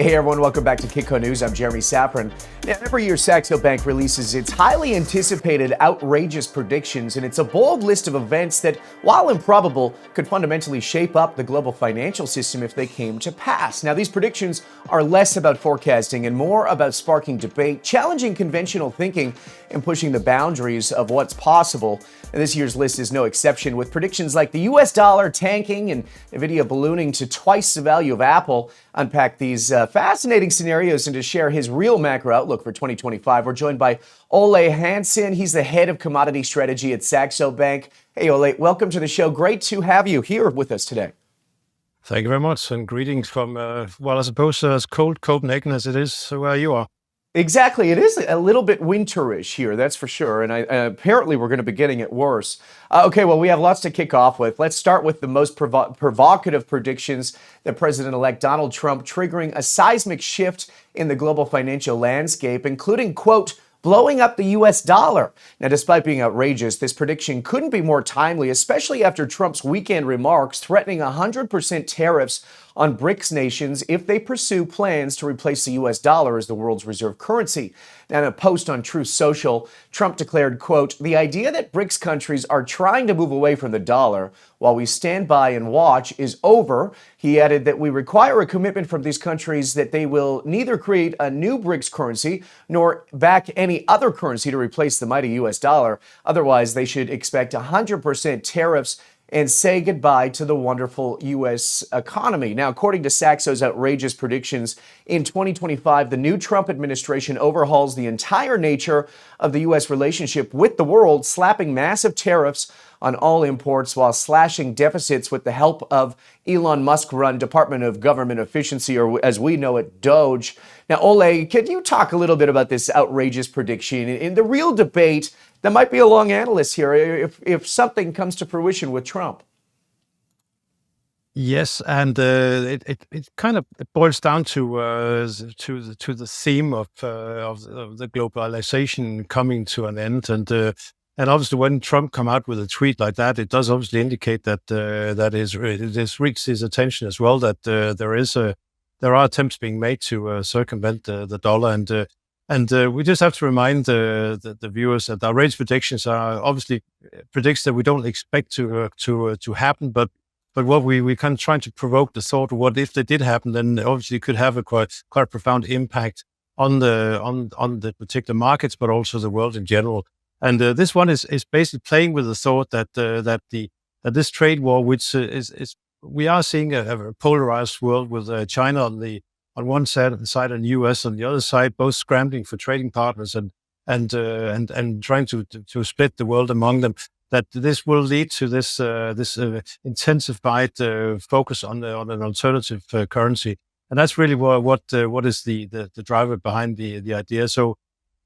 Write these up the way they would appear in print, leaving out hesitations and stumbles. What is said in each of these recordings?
Hey everyone, welcome back to Kitco News. I'm Jeremy Safran. Now, every year Saxo Bank releases its highly anticipated outrageous predictions, and it's a bold list of events that, while improbable, could fundamentally shape up the global financial system if they came to pass. Now, these predictions are less about forecasting and more about sparking debate, challenging conventional thinking, and pushing the boundaries of what's possible. And this year's list is no exception, with predictions like the US dollar tanking and Nvidia ballooning to twice the value of Apple. Unpack these fascinating scenarios and to share his real macro outlook for 2025. We're joined by Ole Hansen. He's the head of commodity strategy at Saxo Bank. Hey, Ole, welcome to the show. Great to have you here with us today. Thank you very much, and greetings from, I suppose as cold Copenhagen as it is where you are. Exactly. It is a little bit winterish here, that's for sure. And apparently we're going to be getting it worse. Okay, well, we have lots to kick off with. Let's start with the most provocative predictions that President-elect Donald Trump triggering a seismic shift in the global financial landscape, including, quote, blowing up the US dollar. Now, despite being outrageous, this prediction couldn't be more timely, especially after Trump's weekend remarks threatening 100% tariffs on BRICS nations if they pursue plans to replace the US dollar as the world's reserve currency. Now, in a post on Truth Social, Trump declared, quote, the idea that BRICS countries are trying to move away from the dollar while we stand by and watch is over. He added that we require a commitment from these countries that they will neither create a new BRICS currency nor back any other currency to replace the mighty US dollar. Otherwise, they should expect 100% tariffs and say goodbye to the wonderful U.S. economy. Now, according to Saxo's outrageous predictions, in 2025, the new Trump administration overhauls the entire nature of the U.S. relationship with the world, slapping massive tariffs on all imports while slashing deficits with the help of Elon Musk-run Department of Government Efficiency, or as we know it, DOGE. Now, Ole, can you talk a little bit about this outrageous prediction? In the real debate, there might be a long analyst here if something comes to fruition with Trump. Yes, and it kind of boils down to the theme of the globalization coming to an end, and obviously when Trump come out with a tweet like that, it does obviously indicate that it has reached his attention as well that there are attempts being made to circumvent the dollar, and we just have to remind the viewers that our outrageous predictions are obviously predicts that we don't expect to happen, but what we kind of trying to provoke the thought, what if they did happen, then obviously it could have a quite profound impact on the particular markets, but also the world in general. And this one is basically playing with the thought that this trade war, which is we are seeing a polarized world with China on one side and the US on the other side, both scrambling for trading partners and trying to split the world among them. That this will lead to this intensified focus on an alternative currency, and that's really what is the driver behind the idea. So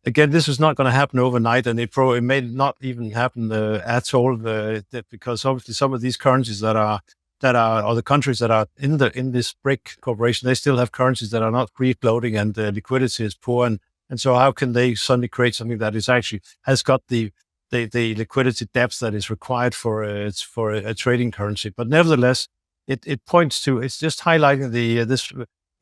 again, this is not going to happen overnight, and it may not even happen at all, because obviously some of these currencies that are or the countries that are in this BRIC corporation, they still have currencies that are not free floating, and the liquidity is poor, and so how can they suddenly create something that is actually has got the liquidity depth that is required for a trading currency? But nevertheless, it points to, it's just highlighting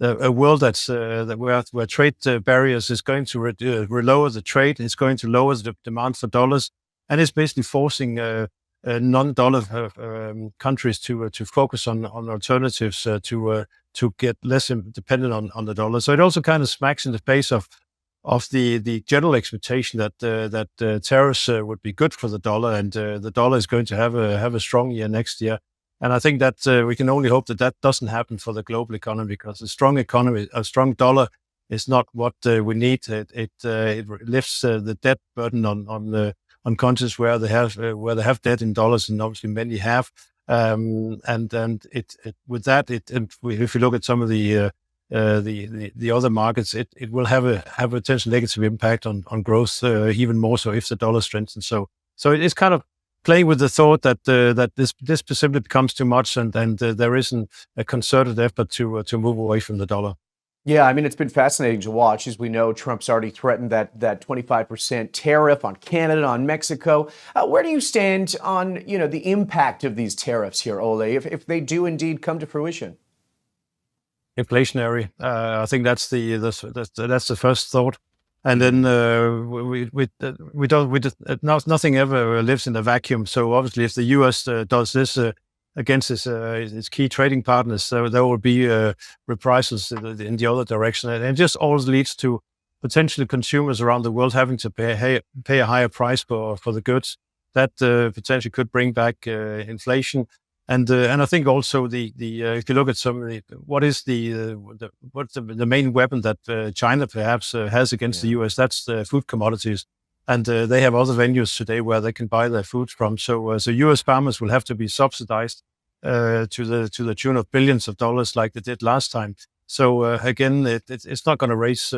a world that's where trade barriers is going to lower the trade, it's going to lower the demand for dollars, and it's basically forcing non-dollar countries to focus on alternatives to get less dependent on the dollar. So it also kind of smacks in the face of the general expectation that tariffs would be good for the dollar, and the dollar is going to have a strong year next year. And I think that we can only hope that doesn't happen for the global economy, because a strong dollar is not what we need. It lifts the debt burden on countries where they have debt in dollars, and obviously many have. And with that, if you look at some of the other markets, it will have a potential negative impact on growth, even more so if the dollar strengthens. So it is kind of playing with the thought that this simply becomes too much, and there isn't a concerted effort to move away from the dollar. Yeah, I mean, it's been fascinating to watch. As we know, Trump's already threatened that 25% tariff on Canada, on Mexico. Where do you stand on, the impact of these tariffs here, Ole, if they do indeed come to fruition? inflationary. I think that's the first thought. And then we don't nothing ever lives in a vacuum. So obviously, if the U.S. Does this against its key trading partners, so there will be reprisals in the other direction, and it just always leads to potentially consumers around the world having to pay a higher price for the goods. That potentially could bring back inflation. And I think also if you look at some of what's the main weapon that China perhaps has against the U.S. That's the food commodities, and they have other venues today where they can buy their food from. So U.S. farmers will have to be subsidized to the tune of billions of dollars like they did last time. So again, it's not going to raise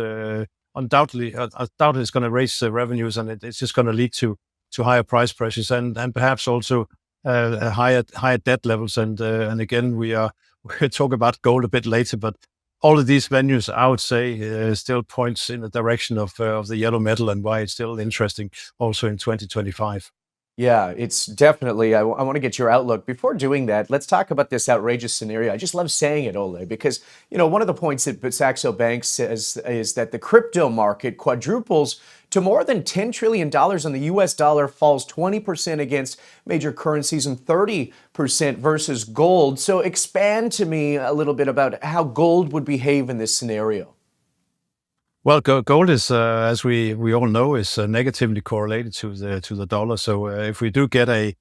undoubtedly it's going to raise revenues, and it's just going to lead to higher price pressures and perhaps also higher debt levels, and again we'll talk about gold a bit later, but all of these venues, I would say, still points in the direction of the yellow metal, and why it's still interesting also in 2025. Yeah, it's definitely. I want to get your outlook. Before doing that, let's talk about this outrageous scenario. I just love saying it, Ole, because one of the points that Saxo Bank says is that the crypto market quadruples to more than $10 trillion, and the U.S. dollar falls 20% against major currencies and 30% versus gold. So expand to me a little bit about how gold would behave in this scenario. Well, gold is, as we all know, is negatively correlated to the dollar. So if we do get a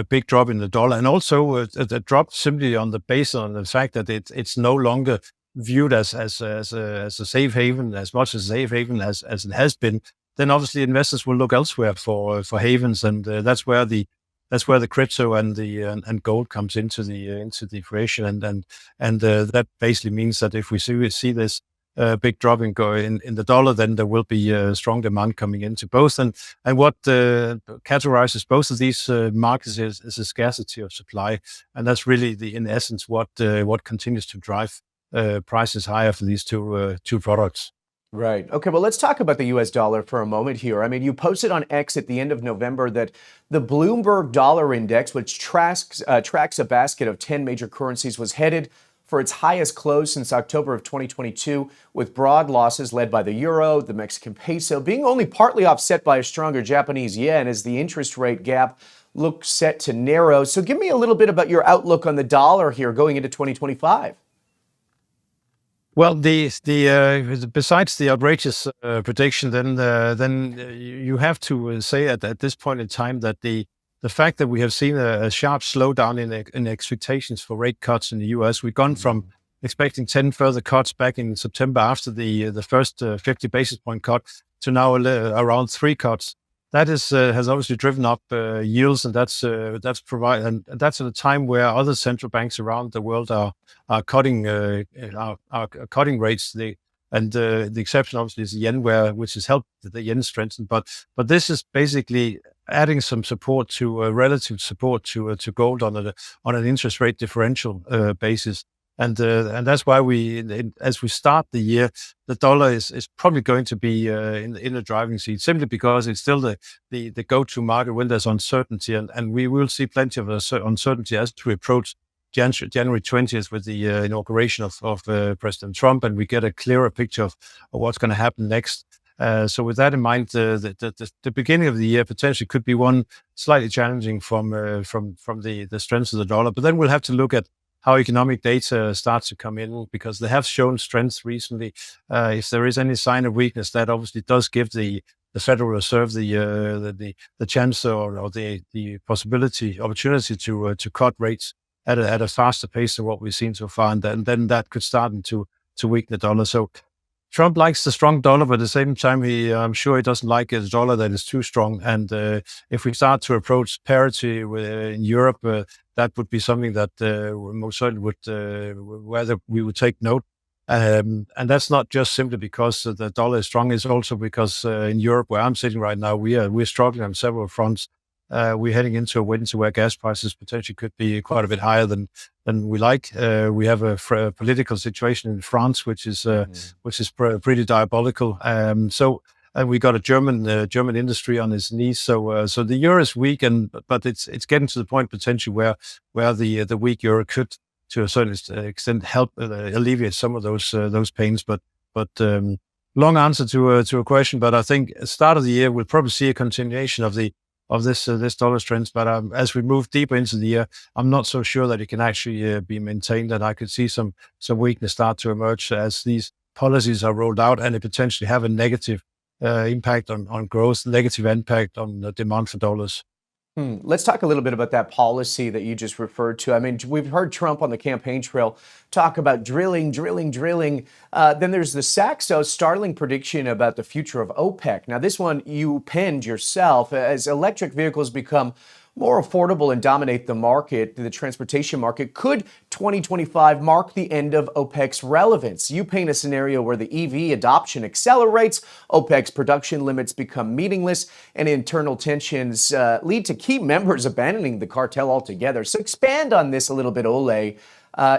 big drop in the dollar, and also a drop simply based on the fact that it's no longer viewed as a safe haven, as much as a safe haven as it has been, then obviously investors will look elsewhere for havens, and that's where the crypto and gold comes into the equation, and that basically means that if we see this big drop in the dollar, then there will be strong demand coming into both. And what categorizes both of these markets is a scarcity of supply, and that's really in essence what continues to drive prices higher for these two products. Right. Okay, well, let's talk about the U.S. dollar for a moment here. I mean, you posted on X at the end of November that the Bloomberg Dollar Index, which tracks a basket of 10 major currencies, was headed for its highest close since October of 2022, with broad losses led by the euro, the Mexican peso, being only partly offset by a stronger Japanese yen as the interest rate gap looks set to narrow. So give me a little bit about your outlook on the dollar here going into 2025. Well, besides the outrageous prediction, then you have to say at this point in time that the fact that we have seen a sharp slowdown in expectations for rate cuts in the U.S. We've gone from expecting 10 further cuts back in September after the first 50 basis point cut to now around 3 cuts. That has obviously driven up yields, and that's at a time where other central banks around the world are cutting rates. The exception obviously is the yen, which has helped the yen strengthen. But this is basically adding some support to relative support to gold on an interest rate differential basis, and that's why as we start the year, the dollar is probably going to be in the driving seat, simply because it's still the go-to market when there's uncertainty, and we will see plenty of uncertainty as we approach January 20th with the inauguration of President Trump, and we get a clearer picture of what's going to happen next. So with that in mind, the beginning of the year potentially could be one slightly challenging from the strength of the dollar. But then we'll have to look at how economic data starts to come in, because they have shown strength recently. If there is any sign of weakness, that obviously does give the Federal Reserve the chance or the opportunity to cut rates at a faster pace than what we've seen so far, and then that could start to weaken the dollar. So Trump likes the strong dollar, but at the same time, I'm sure he doesn't like a dollar that is too strong. And if we start to approach parity in Europe, that would be something that most certainly whether we would take note. And that's not just simply because the dollar is strong; it's also because in Europe, where I'm sitting right now, we're struggling on several fronts. We're heading into a winter where gas prices potentially could be quite a bit higher than we like. We have a political situation in France, which is pretty diabolical. So we got a German industry on its knees. So the euro is weak, but it's getting to the point potentially where the weak euro could to a certain extent help alleviate some of those pains. But long answer to a question. But I think at the start of the year we'll probably see a continuation of this dollar strength. But as we move deeper into the year, I'm not so sure that it can actually be maintained. And I could see some weakness start to emerge as these policies are rolled out, and it potentially have a negative impact on growth, negative impact on the demand for dollars. Let's talk a little bit about that policy that you just referred to. I mean, we've heard Trump on the campaign trail talk about drilling. Then there's the Saxo startling prediction about the future of OPEC. Now, this one you penned yourself. As electric vehicles become more affordable and dominate the market, the transportation market, could 2025 mark the end of OPEC's relevance? You paint a scenario where the EV adoption accelerates, OPEC's production limits become meaningless, and internal tensions lead to key members abandoning the cartel altogether. So expand on this a little bit, Ole.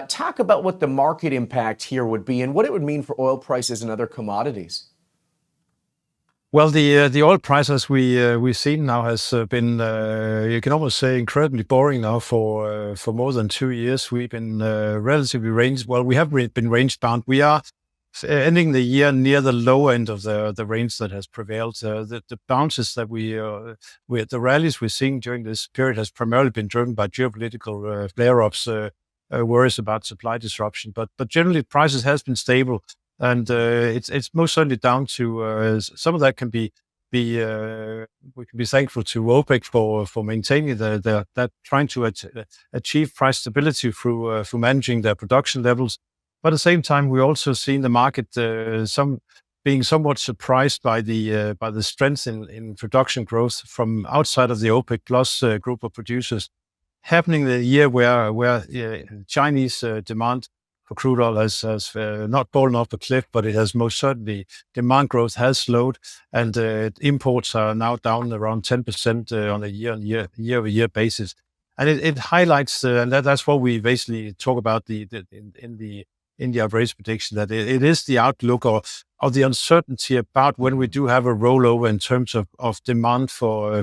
Talk about what the market impact here would be and what it would mean for oil prices and other commodities. Well, the oil price, as we've seen now, has been you can almost say incredibly boring now for more than 2 years. We've been relatively range. Well, we have been range bound. We are ending the year near the low end of the range that has prevailed. The bounces that the rallies we're seeing during this period has primarily been driven by geopolitical flare-ups, worries about supply disruption. But generally, prices has been stable. And it's most certainly down to some of that can be we can be thankful to OPEC for maintaining that trying to achieve price stability through managing their production levels. But at the same time, we also seen the market being somewhat surprised by the strength in production growth from outside of the OPEC plus group of producers, happening in a year where Chinese demand for crude oil has not fallen off a cliff, but it has most certainly, demand growth has slowed, and imports are now down around 10% on a year-over-year basis. And it highlights, and that's what we basically talk about in the India race prediction, that it is the outlook of the uncertainty about when we do have a rollover in terms of demand for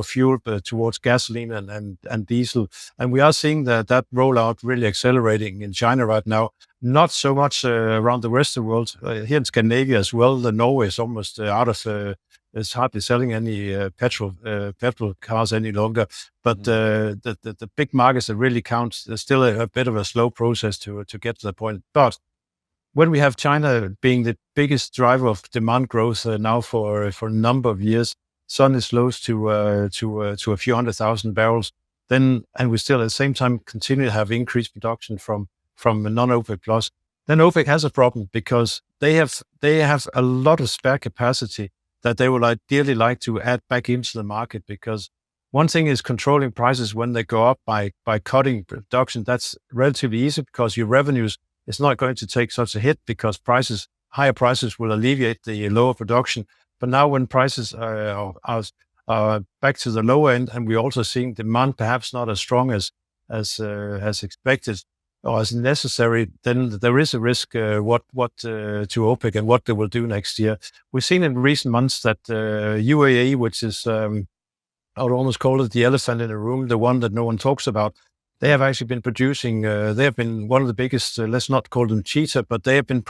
fuel towards gasoline and diesel. And we are seeing that rollout really accelerating in China right now. Not so much around the rest of the world. Here in Scandinavia as well, Norway is almost out of, it's hardly selling any petrol cars any longer. But the big markets that really count, there's still a bit of a slow process to get to that point. But when we have China being the biggest driver of demand growth now for a number of years, sun is close to a few 100,000 barrels, then, and we still at the same time continue to have increased production from non-OPEC plus, then OPEC has a problem because they have a lot of spare capacity that they would ideally like to add back into the market. Because one thing is controlling prices when they go up by cutting production. That's relatively easy because your revenues is not going to take such a hit because higher prices will alleviate the lower production. But now when prices are back to the lower end, and we're also seeing demand perhaps not as strong as expected or as necessary, then there is a risk to OPEC and what they will do next year. We've seen in recent months that UAE, which is I would almost call it the elephant in the room, the one that no one talks about, they have actually been producing. They have been one of the biggest. Let's not call them cheater, but they have been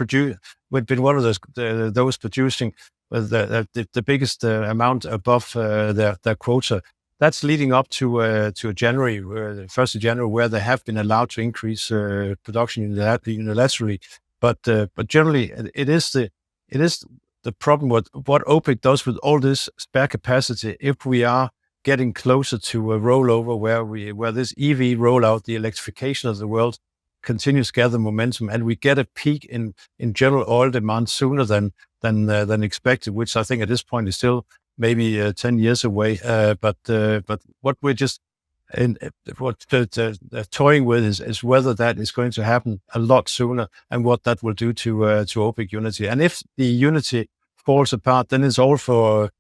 one of those producing the biggest amount above their quota. That's leading up to January, 1st of January, where they have been allowed to increase production unilaterally. But generally, it is the problem with what OPEC does with all this spare capacity. If we are getting closer to a rollover where this EV rollout, the electrification of the world, continues to gather momentum, and we get a peak in general oil demand sooner than expected, which I think at this point is still maybe 10 years away. But what we're just toying with is whether that is going to happen a lot sooner, and what that will do to OPEC unity. And if the unity falls apart, then it's all for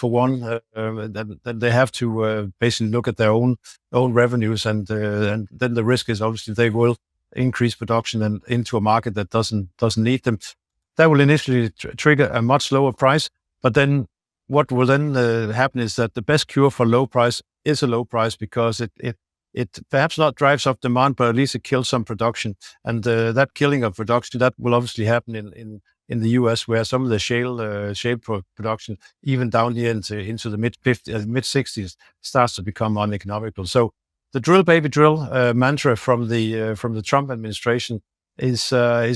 one. Then they have to basically look at their own revenues, and then the risk is obviously they will increase production and into a market that doesn't need them. That will initially trigger a much lower price, but then what will then happen is that the best cure for low price is a low price, because it perhaps not drives up demand, but at least it kills some production. And that killing of production, that will obviously happen in the US, where some of the shale production, even down here into the mid 60s, starts to become uneconomical. So the drill baby drill mantra from the Trump administration is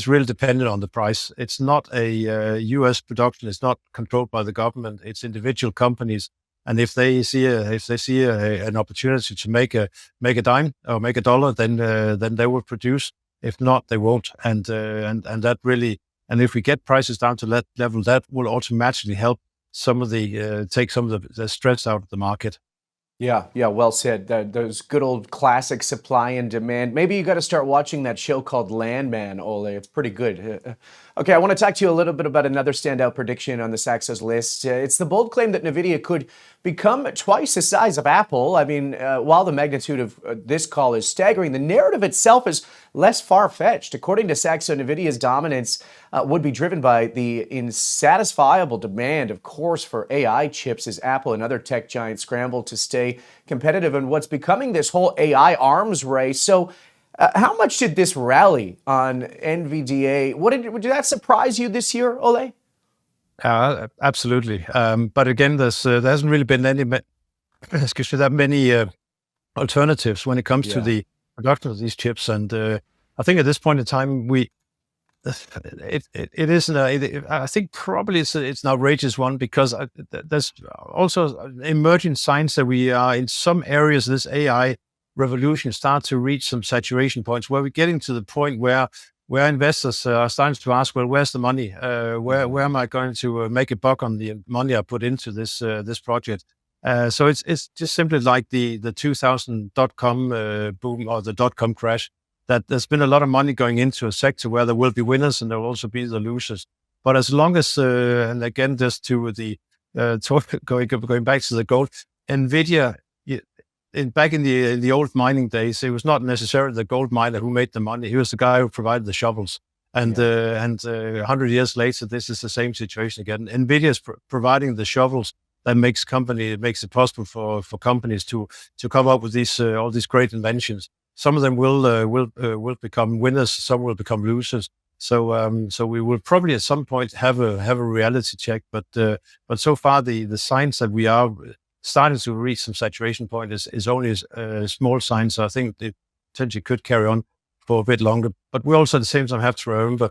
really dependent on the price. It's not a U.S. production. It's not controlled by the government. It's individual companies, and if they see an opportunity to make a dime or make a dollar, then they will produce. If not, they won't. And that really, and if we get prices down to that level, that will automatically help take some of the stress out of the market. Yeah, well said. Those good old classic supply and demand. Maybe you got to start watching that show called Landman, Ole. It's pretty good. Okay, I want to talk to you a little bit about another standout prediction on the Saxo's list. It's the bold claim that Nvidia could become twice the size of Apple. I mean, while the magnitude of this call is staggering, the narrative itself is less far-fetched. According to Saxo, Nvidia's dominance would be driven by the insatisfiable demand, of course, for AI chips as Apple and other tech giants scramble to stay competitive in what's becoming this whole AI arms race. So how much did this rally on NVDA? Did that surprise you this year, Ole? Absolutely. But again, there hasn't really been that many alternatives when it comes to the production of these chips. And I think at this point in time, it isn't. I think probably it's an outrageous one, because there's also emerging signs that we are in some areas of this AI revolution start to reach some saturation points, where we're getting to the point where investors are starting to ask, well, where's the money? Where am I going to make a buck on the money I put into this project? So it's just simply like the 2000 .com boom, or the .com crash, that there's been a lot of money going into a sector where there will be winners and there will also be the losers. But as long as, and again, just to the going back to the gold, Nvidia, back in the old mining days, it was not necessarily the gold miner who made the money. He was the guy who provided the shovels. And 100 years later, this is the same situation again. Nvidia is providing the shovels that makes it possible for companies to come up with these all these great inventions. Some of them will become winners. Some will become losers. So we will probably at some point have a reality check. But so far the signs that we are starting to reach some saturation point is only a small sign. So I think it potentially could carry on for a bit longer. But we also at the same time have to remember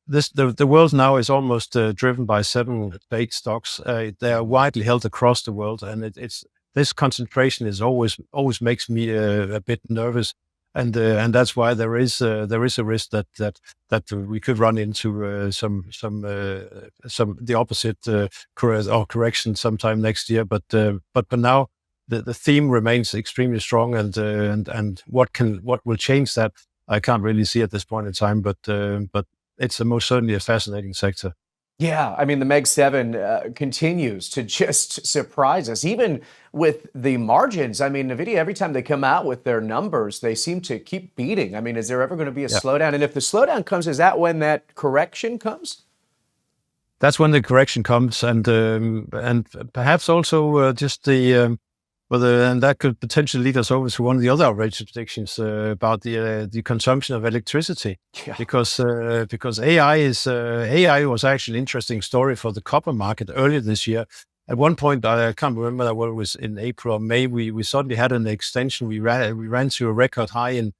the world now is almost driven by 7 big stocks. They are widely held across the world, and it's this concentration is always makes me a bit nervous. And that's why there is a risk that we could run into some the opposite correction sometime next year. But for now, the theme remains extremely strong, and what will change that, I can't really see at this point in time. But it's most certainly a fascinating sector. Yeah, I mean, the Meg 7 continues to just surprise us, even with the margins. I mean, Nvidia, every time they come out with their numbers, they seem to keep beating. I mean, is there ever going to be a slowdown? And if the slowdown comes, is that when that correction comes? That's when the correction comes, and perhaps also just the and that could potentially lead us over to one of the other outrageous predictions about the consumption of electricity, because AI was actually an interesting story for the copper market earlier this year. At one point, I can't remember whether it was in April or May, we suddenly had an extension. We ran to a record high in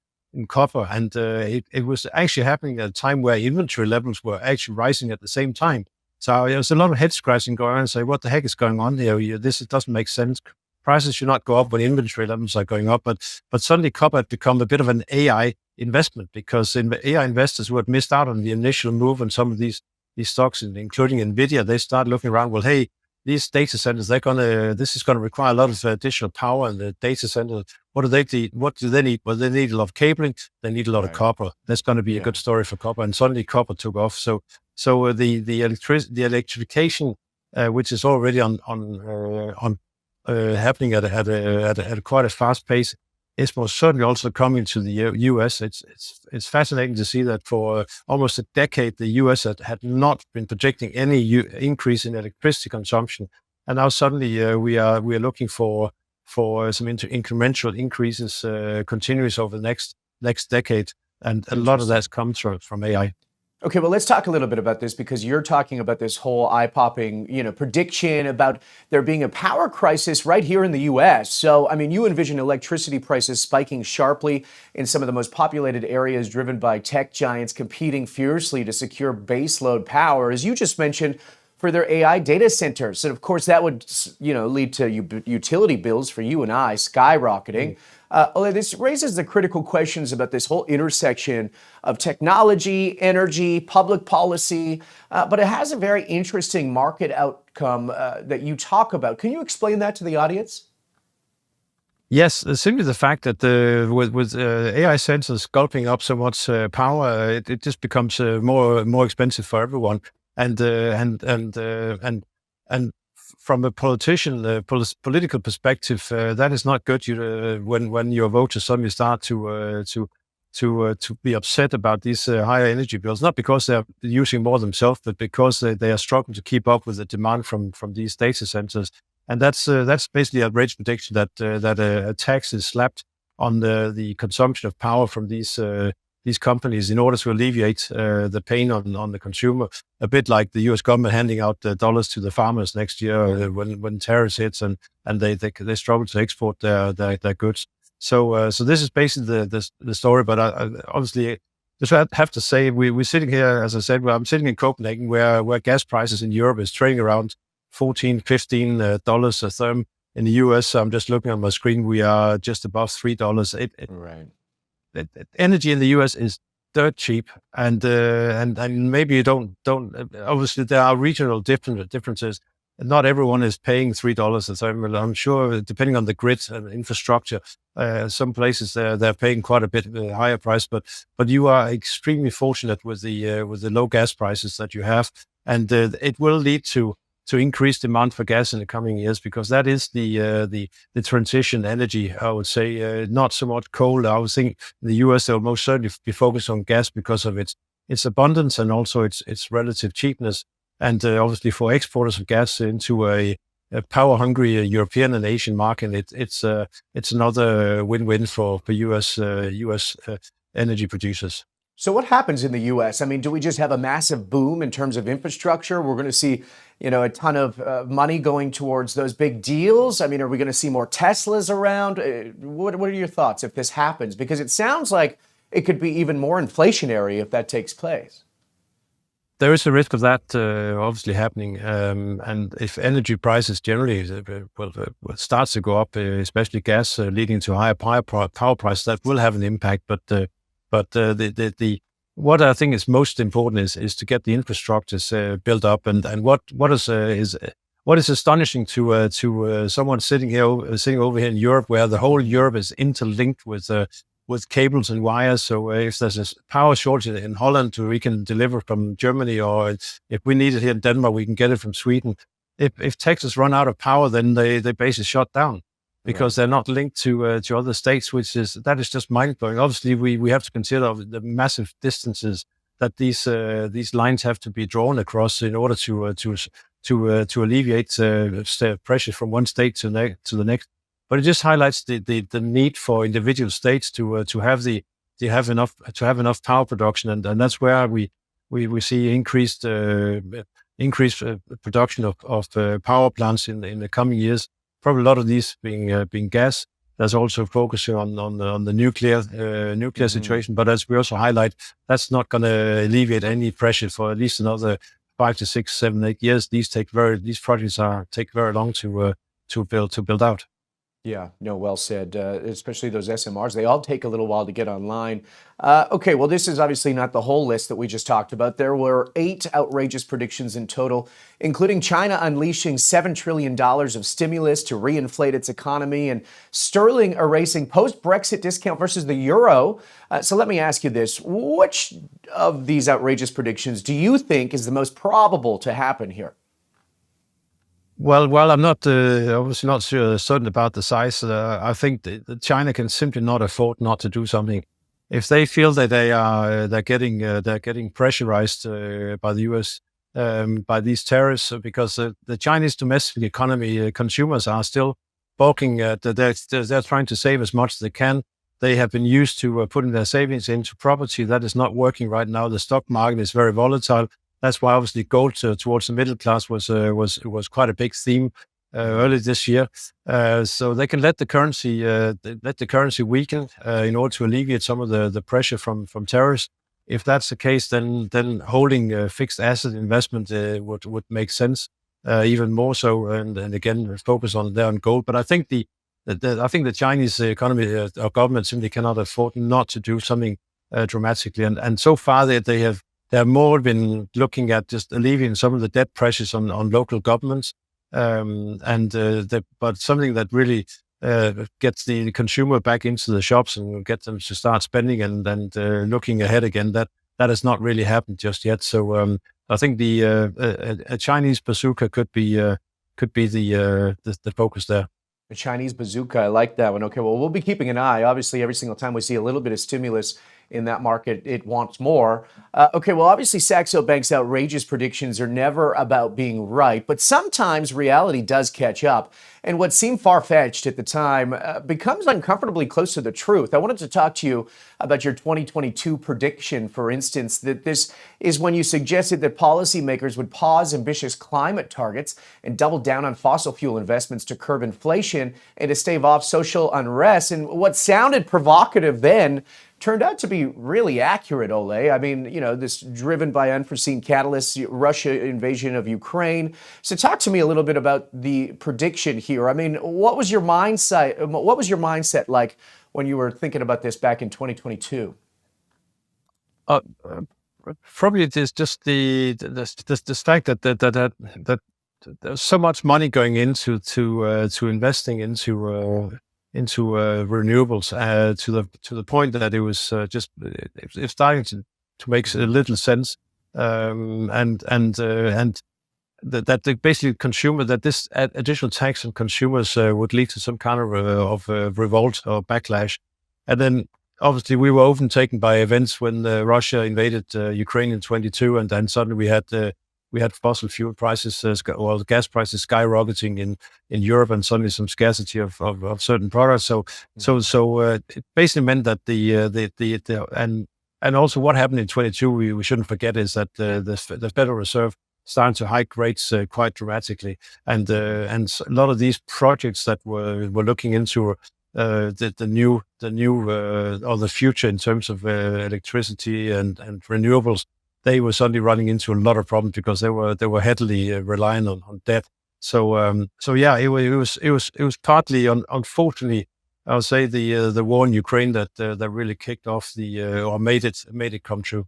copper, and it was actually happening at a time where inventory levels were actually rising at the same time. So there was a lot of head scratching going on and say, what the heck is going on here? This doesn't make sense. Prices should not go up when inventory levels are going up, but suddenly copper had become a bit of an AI investment, because AI investors who had missed out on the initial move on some of these stocks, including Nvidia, they start looking around. Well, hey, these data centers, this is going to require a lot of additional power, and the data centers, what do they need? What do they need? Well, they need a lot of cabling. They need a lot of copper. That's going to be a good story for copper, and suddenly copper took off. So the electrification, which is already on happening at quite a fast pace, is most certainly also coming to the U.S. It's fascinating to see that for almost a decade, the U.S. had not been projecting any increase in electricity consumption, and now suddenly we are looking for for some incremental increases continuous over the next decade, and a lot of that comes from AI. Okay, well, let's talk a little bit about this, because you're talking about this whole eye-popping, prediction about there being a power crisis right here in the U.S. So, I mean, you envision electricity prices spiking sharply in some of the most populated areas, driven by tech giants competing fiercely to secure baseload power, as you just mentioned, for their AI data centers. And of course, that would, lead to utility bills for you and I skyrocketing. Ole, this raises the critical questions about this whole intersection of technology, energy, public policy, but it has a very interesting market outcome that you talk about. Can you explain that to the audience? Yes, simply the fact that with AI sensors gulping up so much power, it just becomes more expensive for everyone. And from a political perspective, that is not good. When your voters suddenly start to be upset about these higher energy bills, not because they're using more themselves, but because they are struggling to keep up with the demand from these data centers. And that's basically a rage prediction that a tax is slapped on the consumption of power from these companies in order to alleviate the pain on the consumer, a bit like the U.S. government handing out the dollars to the farmers next year when tariffs hits and they struggle to export their goods. So this is basically the story. But I obviously just have to say we're sitting here, as I said, I'm sitting in Copenhagen, where gas prices in Europe is trading around $14-15 a therm. In the US, I'm just looking on my screen, we are just above $3. Right. Energy in the US is dirt cheap, and maybe you don't. Obviously, there are regional differences. Not everyone is paying $3 a therm. I'm sure, depending on the grid and infrastructure, some places they're paying quite a bit higher price. But you are extremely fortunate with the low gas prices that you have, and it will lead to increased demand for gas in the coming years, because that is the transition energy, I would say, not so much coal. I would think in the US they'll most certainly be focused on gas because of its abundance and also its relative cheapness. And obviously for exporters of gas into a power-hungry European and Asian market, it's another win-win for US energy producers. So what happens in the U.S.? I mean, do we just have a massive boom in terms of infrastructure? We're going to see, a ton of money going towards those big deals. I mean, are we going to see more Teslas around? What are your thoughts if this happens? Because it sounds like it could be even more inflationary if that takes place. There is a risk of that obviously happening, and if energy prices generally starts to go up, especially gas, leading to higher power prices, that will have an impact. But what I think is most important is to get the infrastructures built up, and what is astonishing to someone sitting over here in Europe, where the whole Europe is interlinked with cables and wires. So if there's a power shortage in Holland, we can deliver from Germany, or if we need it here in Denmark, we can get it from Sweden. If Texas run out of power, then they basically shut down, because they're not linked to other states, that is just mind-blowing. Obviously, we have to consider the massive distances that these lines have to be drawn across in order to alleviate pressure from one state to the next. But it just highlights the need for individual states to have enough power production, and that's where we see increased production of power plants in the coming years. Probably a lot of these being gas. There's also focusing on the nuclear situation, but as we also highlight, that's not going to alleviate any pressure for at least another 5 to 6, 7, 8 years. These projects take very long to build out. Yeah, no, well said, especially those SMRs. They all take a little while to get online. Okay, well, this is obviously not the whole list that we just talked about. There were 8 outrageous predictions in total, including China unleashing $7 trillion of stimulus to reinflate its economy, and sterling erasing post-Brexit discount versus the euro. So let me ask you this. Which of these outrageous predictions do you think is the most probable to happen here? Well, I'm not obviously not certain about the size. I think that China can simply not afford not to do something. If they feel that they're getting pressurized by the U.S. By these tariffs, because the Chinese domestic economy, consumers are still bulking. They're trying to save as much as they can. They have been used to putting their savings into property. That is not working right now. The stock market is very volatile. That's why obviously gold towards the middle class was quite a big theme early this year. So they can let the currency weaken in order to alleviate some of the pressure from tariffs. If that's the case, then holding fixed asset investment would make sense even more so, and again focus on gold. But I think the Chinese economy or government simply cannot afford not to do something dramatically, and so far they have more been looking at just alleviating some of the debt pressures on local governments, but something that really gets the consumer back into the shops and get them to start spending and looking ahead again. That has not really happened just yet. So I think a Chinese bazooka could be the focus there. A Chinese bazooka, I like that one. Okay, well, we'll be keeping an eye. Obviously, every single time we see a little bit of stimulus in that market, it wants more. Okay, well, obviously, Saxo Bank's outrageous predictions are never about being right, but sometimes reality does catch up. And what seemed far-fetched at the time becomes uncomfortably close to the truth. I wanted to talk to you about your 2022 prediction, for instance, that this is when you suggested that policymakers would pause ambitious climate targets and double down on fossil fuel investments to curb inflation and to stave off social unrest. And what sounded provocative then turned out to be really accurate, Ole. I mean, this driven by unforeseen catalysts, Russia invasion of Ukraine. So talk to me a little bit about the prediction here. I mean, what was your mindset? What was your mindset like when you were thinking about this back in 2022? Probably it is just the fact that there's so much money going into investing into renewables to the point that it was it's starting to make a little sense, and that the basic consumer, that this additional tax on consumers would lead to some kind of revolt or backlash. And then obviously we were often taken by events when Russia invaded Ukraine in 22, and then suddenly we had fossil fuel prices, gas prices skyrocketing in Europe, and suddenly some scarcity of certain products. So it basically meant that and also what happened in 22, we shouldn't forget, is that the Federal Reserve started to hike rates quite dramatically, and a lot of these projects that were looking into the new or the future in terms of electricity and renewables, they were suddenly running into a lot of problems because they were heavily reliant on debt. So yeah, it was partly, unfortunately, I would say the war in Ukraine that really kicked off or made it come true.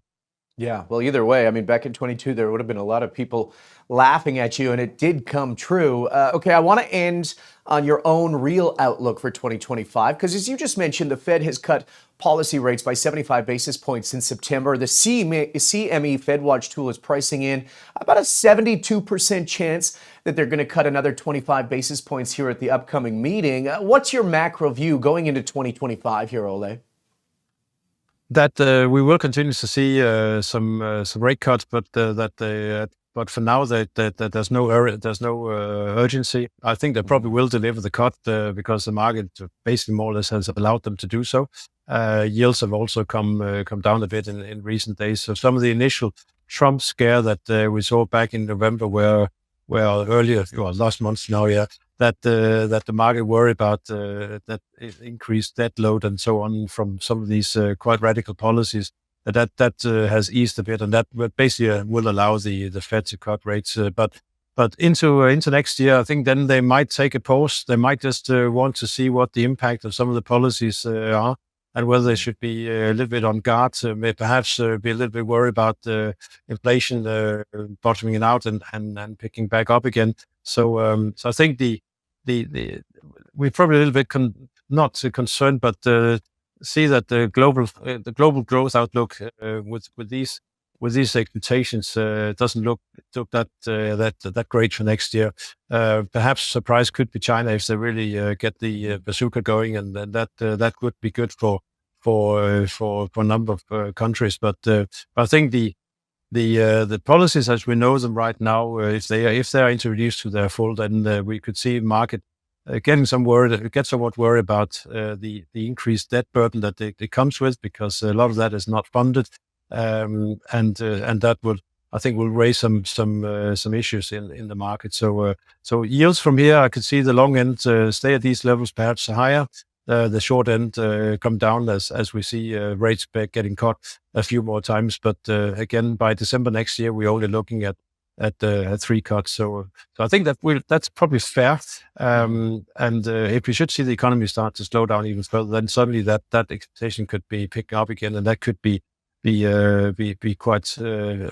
Yeah, well, either way, I mean, back in 22, there would have been a lot of people laughing at you, and it did come true. Okay, I want to end on your own real outlook for 2025, because as you just mentioned, the Fed has cut policy rates by 75 basis points since September. The CME FedWatch tool is pricing in about a 72% chance that they're going to cut another 25 basis points here at the upcoming meeting. What's your macro view going into 2025 here, Ole? That we will continue to see some rate cuts, but for now that there's no urgency. I think they probably will deliver the cut because the market basically more or less has allowed them to do so. Yields have also come down a bit in recent days. So some of the initial Trump scare that we saw back in November, where earlier, last month now, that the market worried about that increased debt load and so on from some of these quite radical policies, that has eased a bit, and that basically will allow the Fed to cut rates. But into next year, I think then they might take a pause. They might just want to see what the impact of some of the policies are, and whether they should be a little bit on guard, perhaps be a little bit worried about inflation bottoming out and picking back up again. So I think we're probably a little bit not concerned, but see that the global growth outlook with these expectations doesn't look that great for next year. Perhaps surprise could be China if they really get the bazooka going, and that could be good for a number of countries. But I think the policies as we know them right now, if they are introduced to their full, then we could see market getting somewhat worried about the increased debt burden that it comes with, because a lot of that is not funded, and that will raise some issues in the market. So yields from here, I could see the long end stay at these levels, perhaps higher. The short end come down as we see rates back getting cut a few more times. But again, by December next year, we're only looking at 3 cuts. So I think that's probably fair. And if we should see the economy start to slow down even further, then suddenly that expectation could be picking up again, and that could be quite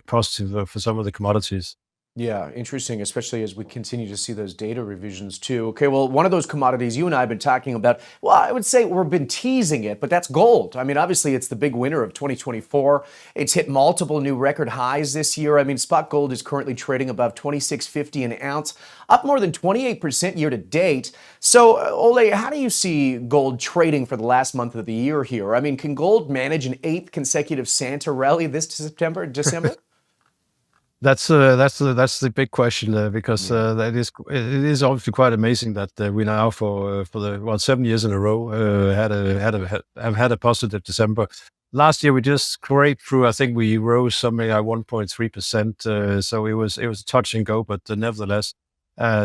positive for some of the commodities. Yeah, interesting, especially as we continue to see those data revisions too. Okay, well, one of those commodities you and I have been talking about, well, I would say we've been teasing it, but that's gold. I mean, obviously, it's the big winner of 2024. It's hit multiple new record highs this year. I mean, spot gold is currently trading above $26.50 an ounce, up more than 28% year to date. So, Ole, how do you see gold trading for the last month of the year here? I mean, can gold manage an 8th consecutive Santa rally this December? That's the big question, because it is obviously quite amazing that we now for the 7 years in a row have had a positive December. Last year we just scraped through. I think we rose something like 1.3%. So it was a touch and go, but nevertheless,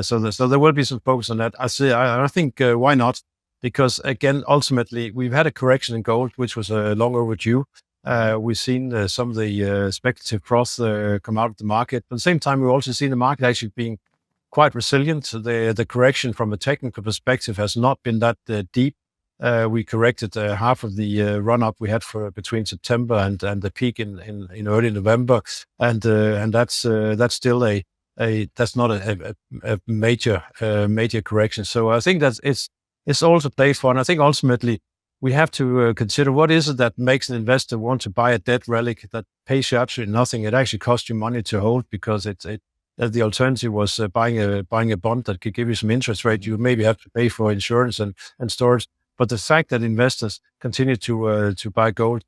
so there will be some focus on that. I think why not? Because again, ultimately we've had a correction in gold, which was long overdue. We've seen some of the speculative froth come out of the market. But at the same time, we've also seen the market actually being quite resilient. The correction from a technical perspective has not been that deep. We corrected half of the run-up we had for between September and the peak in early November, and that's still that's not a major correction. So I think that it's also played for, and I think ultimately we have to consider what is it that makes an investor want to buy a dead relic that pays you absolutely nothing. It actually costs you money to hold, because the alternative was buying a bond that could give you some interest rate. You maybe have to pay for insurance and storage. But the fact that investors continue to buy gold,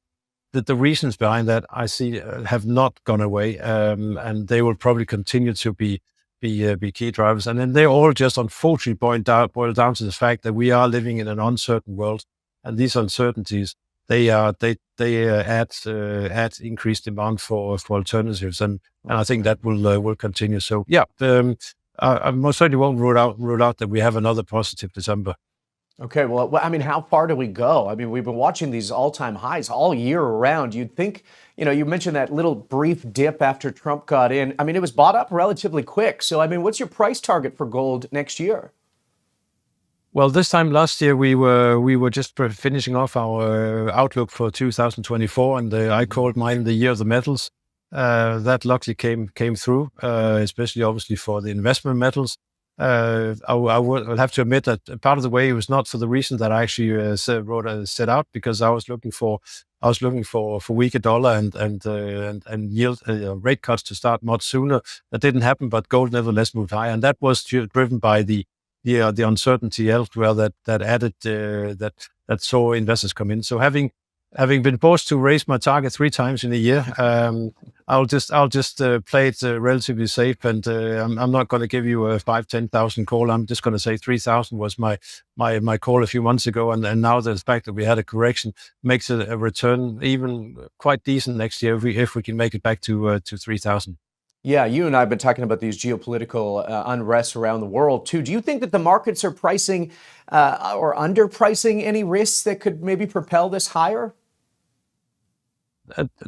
the reasons behind that I see have not gone away, and they will probably continue to be key drivers. And then they all just unfortunately boil down to the fact that we are living in an uncertain world. And these uncertainties, they add increased demand for alternatives, and I think that will continue. So yeah, I most certainly won't rule out that we have another positive December. Okay, well, I mean, how far do we go? I mean, we've been watching these all-time highs all year around. You'd think, you mentioned that little brief dip after Trump got in. I mean, it was bought up relatively quick. So, I mean, what's your price target for gold next year? Well, this time last year we were just finishing off our outlook for 2024, and I called mine the year of the metals. That luckily came through, especially obviously for the investment metals. I'll have to admit that part of the way it was not for the reason that I actually set out, because I was looking for weaker dollar and yield rate cuts to start much sooner. That didn't happen, but gold nevertheless moved high, and that was driven by the uncertainty elsewhere that added that saw investors come in. So having been forced to raise my target 3 times in a year, I'll just play it relatively safe, and I'm not going to give you a 5,000-10,000 call. I'm just going to say 3,000 was my call a few months ago, and now the fact that we had a correction makes a return even quite decent next year if we can make it back to 3,000. Yeah, you and I have been talking about these geopolitical unrests around the world too. Do you think that the markets are pricing or underpricing any risks that could maybe propel this higher?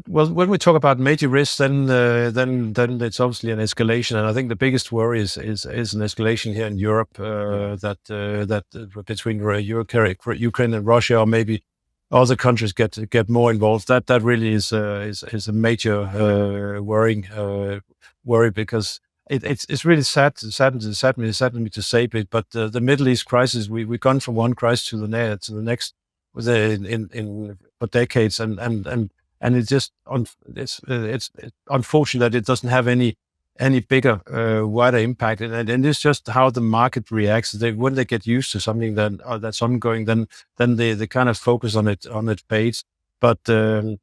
Well, when we talk about major risks, then it's obviously an escalation, and I think the biggest worry is an escalation here in Europe, that between Ukraine and Russia, or maybe other countries get more involved. That really is a major worry, because it's really sad me to say it, but the Middle East crisis, we've gone from one crisis to the next for decades, and it's just it's unfortunate that it doesn't have any bigger wider impact, and it's just how the market reacts. When they get used to something that's ongoing, then they kind of focus on it fades. But the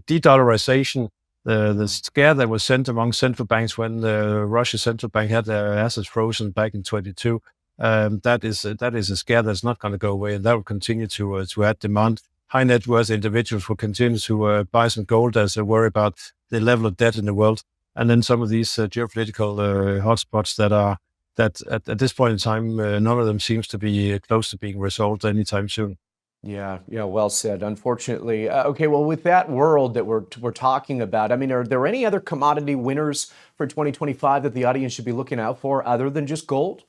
de-dollarization, the scare that was sent among central banks when the Russia central bank had their assets frozen back in 22, that is a scare that's not going to go away, and that will continue to add demand. High net worth individuals will continue to buy some gold as they worry about the level of debt in the world, and then some of these geopolitical hotspots that at this point in time, none of them seems to be close to being resolved anytime soon. Yeah, well said. Unfortunately, okay. Well, with that world that we're talking about, I mean, are there any other commodity winners for 2025 that the audience should be looking out for, other than just gold?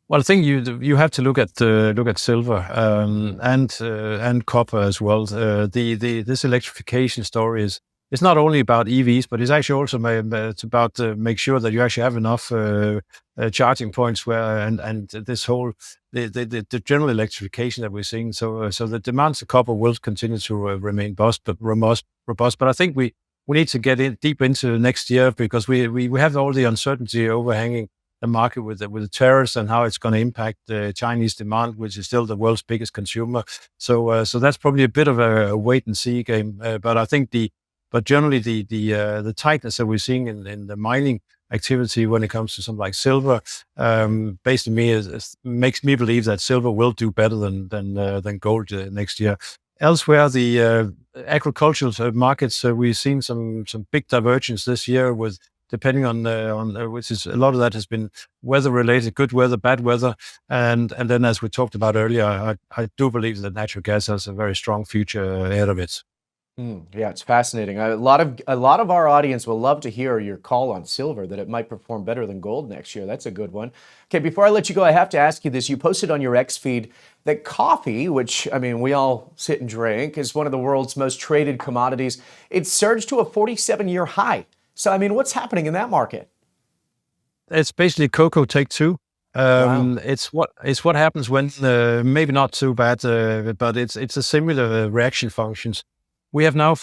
Well, I think you have to look at silver and copper as well. This electrification story is not only about EVs, but it's actually also it's about make sure that you actually have enough charging points where and this whole the general electrification that we're seeing. So the demand for copper will continue to remain robust. But I think we need to get in deep into next year, because we have all the uncertainty overhanging the market with the tariffs and how it's going to impact Chinese demand, which is still the world's biggest consumer. So that's probably a bit of a wait and see game. But I think generally the tightness that we're seeing in the mining activity when it comes to something like silver, based on me, makes me believe that silver will do better than gold next year. Elsewhere, the agricultural markets, we've seen some big divergence this year, with depending on which is a lot of that has been weather related, good weather, bad weather, and then, as we talked about earlier, I do believe that natural gas has a very strong future ahead of it. Yeah, it's fascinating. A lot of our audience will love to hear your call on silver, that it might perform better than gold next year. That's a good one. Okay, before I let you go, I have to ask you this. You posted on your X feed that coffee, which, I mean, we all sit and drink, is one of the world's most traded commodities. It surged to a 47-year high. So, I mean, what's happening in that market? It's basically cocoa take two. Wow. It's what happens when maybe not too bad, but it's a similar reaction functions. We have now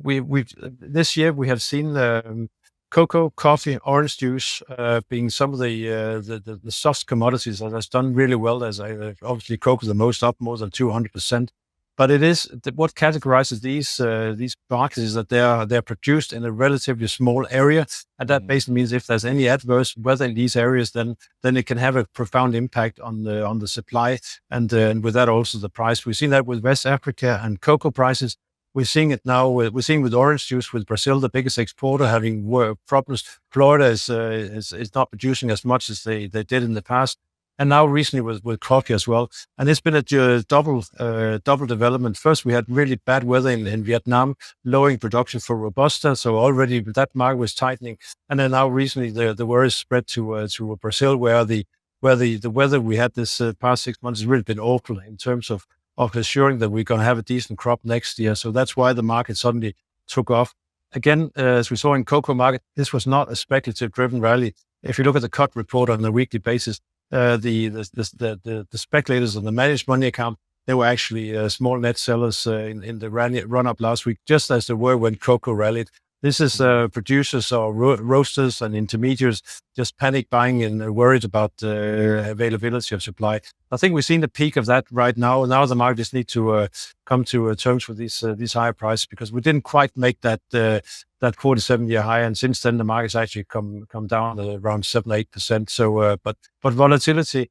we've this year we have seen cocoa, coffee, orange juice being some of the soft commodities that has done really well. As obviously cocoa the most, up more than 200%. But it is what categorizes these markets is that they're produced in a relatively small area, and that basically means if there's any adverse weather in these areas, then it can have a profound impact on the supply, and with that also the price. We've seen that with West Africa and cocoa prices. We're seeing it now. We're seeing with orange juice, with Brazil, the biggest exporter, having problems. Florida is not producing as much as they did in the past. And now recently with coffee as well. And it's been a double development. First, we had really bad weather in Vietnam, lowering production for Robusta. So already that market was tightening. And then now recently the worries spread to Brazil, where the weather we had this past 6 months has really been awful in terms of assuring that we're going to have a decent crop next year. So that's why the market suddenly took off. Again, as we saw in cocoa market, this was not a speculative driven rally. If you look at the cut report on a weekly basis, the speculators on the managed money account, they were actually small net sellers in the run up last week, just as they were when cocoa rallied. This is producers or roasters and intermediaries just panic buying and worried about availability of supply. I think we've seen the peak of that right now. Now the markets need to come to terms with these higher prices, because we didn't quite make that 47-year high, and since then the market's actually come down around 7-8%. So, but volatility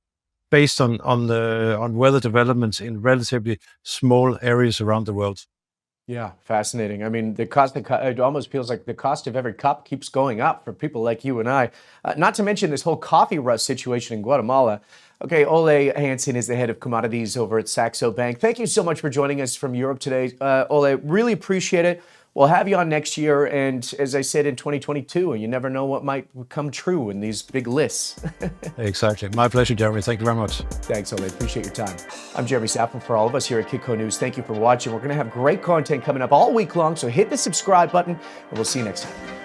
based on weather developments in relatively small areas around the world. Yeah, fascinating. I mean, it almost feels like the cost of every cup keeps going up for people like you and I. Not to mention this whole coffee rush situation in Guatemala. Okay, Ole Hansen is the head of commodities over at Saxo Bank. Thank you so much for joining us from Europe today. Ole, really appreciate it. We'll have you on next year, and as I said, in 2022, and you never know what might come true in these big lists. Exactly. My pleasure, Jeremy. Thank you very much. Thanks, Ole. Appreciate your time. I'm Jeremy Sappin for all of us here at Kitco News. Thank you for watching. We're going to have great content coming up all week long, so hit the subscribe button, and we'll see you next time.